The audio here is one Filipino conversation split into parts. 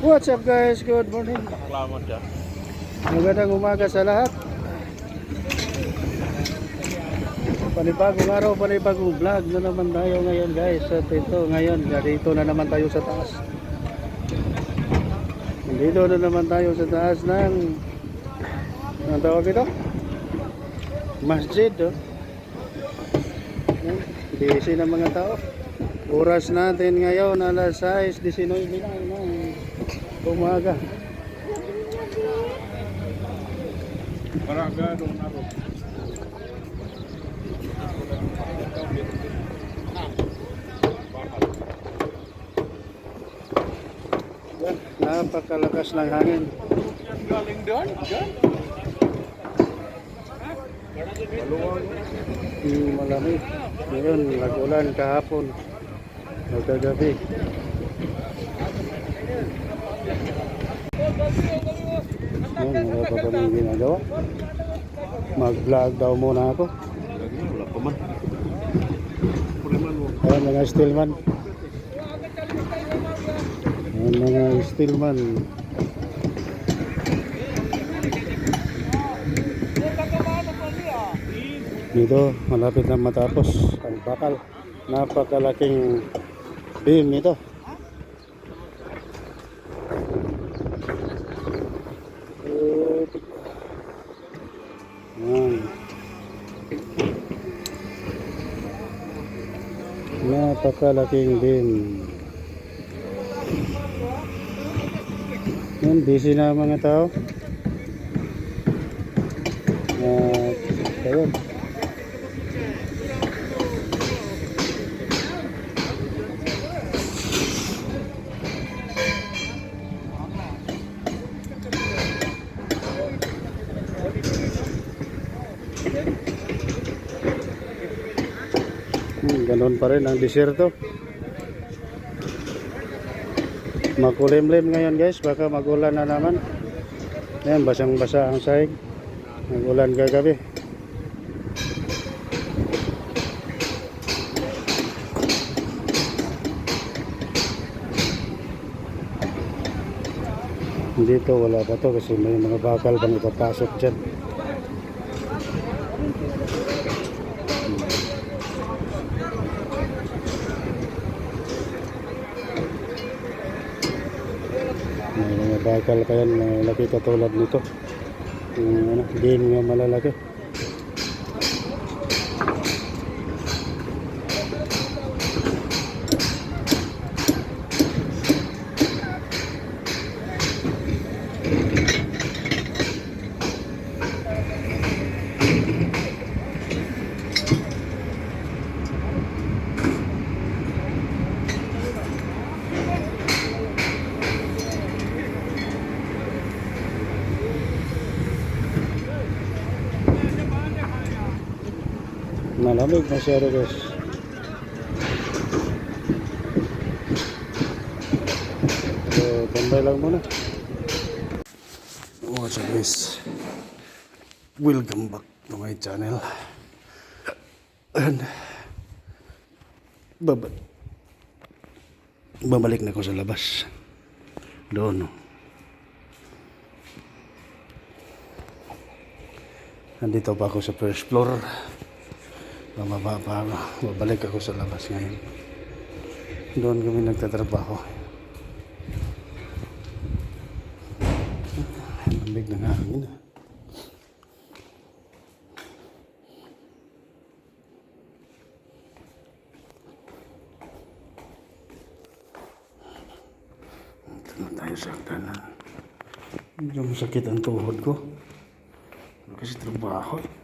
What's up guys? Good morning. Magandang umaga sa lahat. Panibagong araw, panibagong vlog na naman tayo ngayon guys. At ito ngayon, dito na naman tayo sa taas. Dito na naman tayo sa taas ng ang tawag ito? Masjid. Oh. Busy ng mga tao. Oras natin ngayon alas 6:19 ng umaga. Paragado na ro. Napakalakas ng hangin. Galing doon? Malamig. Ngayon, nag-ulan kahapon. Nagkagabi. Ayan, wala pa kami ginagawa. Mag-vlog daw muna ako. Wala pa man. Ayan mga stillman. Ayan mga stillman. Dito, malapit na matapos ang bakal. Napakalaking beam ito. Ayan. Napakalaking beam. Yan, busy na mga tao. Ayun. Ganon pa rin ang disyerto. Makulimlim ngayon guys, baka magulan na naman. Ayan, basang-basa ang sahig. Magulan kagabi. Dito wala pa to kasi may mga bakal pang ipapasok dyan. May mga bakal pa yan, malaki katulad nito. Yung game nga malalaki. Malamig masyado guys. So, tambay lang muna. What's up guys? Welcome back to my channel. And babalik na ako sa labas. Doon. Nandito pa ako sa first floor. Bababa pa ako. Babalik ako sa labas ngayon. Doon kami nagtatrabaho. Lamig ng hangin. Ito na tayo sa kanan. Medyo masakit ang tuhod ko. Kasi trabaho eh.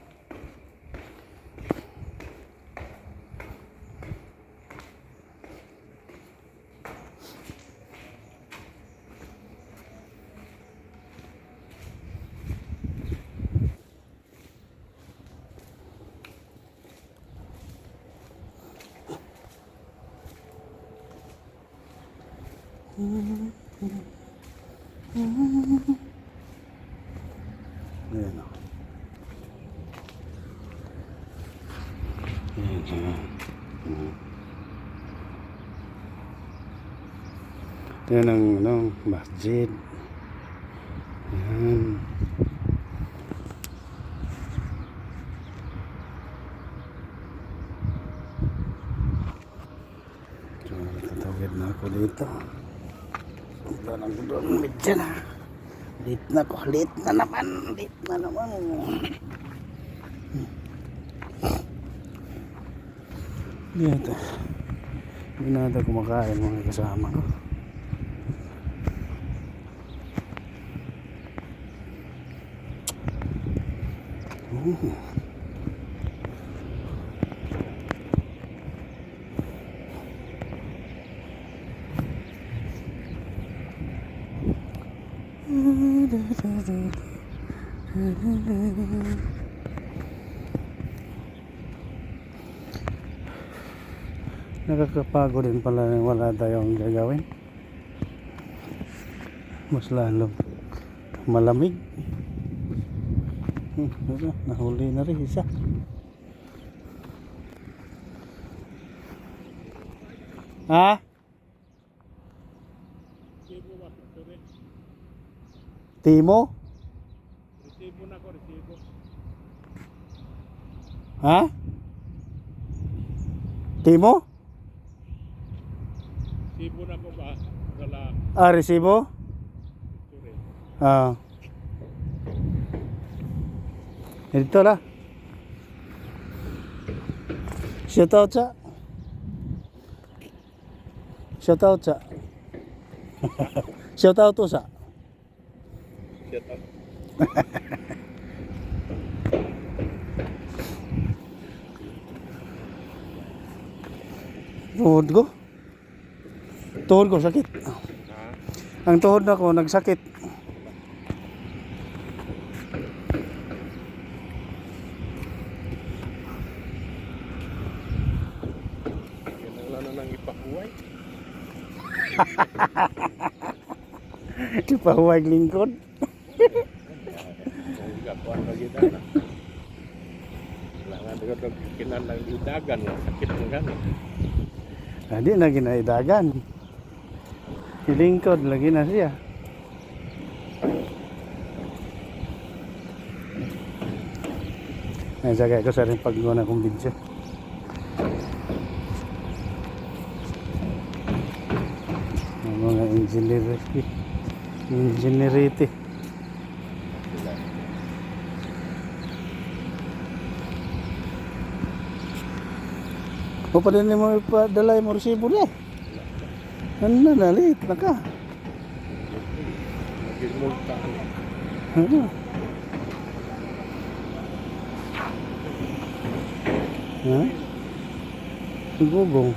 Ayan o. Yan ang ano, masjid. Yan. So, tatawid na ako dito. Ito lang doon, medyo na. Late na ko, late na naman. Late na naman. Dito. Hindi na ito kumakain mga kasama ko. Nakakapagod din pala nang wala tayong gagawin. Mas lalo malamig. Nahuli na rin isa. Ha? Timo? Resibo na ko, resibo. Ha? Timo? Resibo na ko ba? Wala. Ah, resibo? Sorry. Ah. Dito lah. Shout out sa. Shout out sa. Shout out to sa. Shut up. Tuhod ko sakit. Ha? Ang tuhod na ko nagsakit. Yan ang lana nang ipakuway. Di pa huwag lingkod. Kung gagawa lagi na. Kailangan ko kinalang idagan. Sakit ng gano'n. Di na ginaidagan. Ilingkod lagi na siya. Ay, sagay ko sa rin pag-guna kong video. Ang mga engineerity. O pa din mo ipadala mo resibo na. Ano na, nalit na ka. Nagimulta. Ano? Ha? Gugong.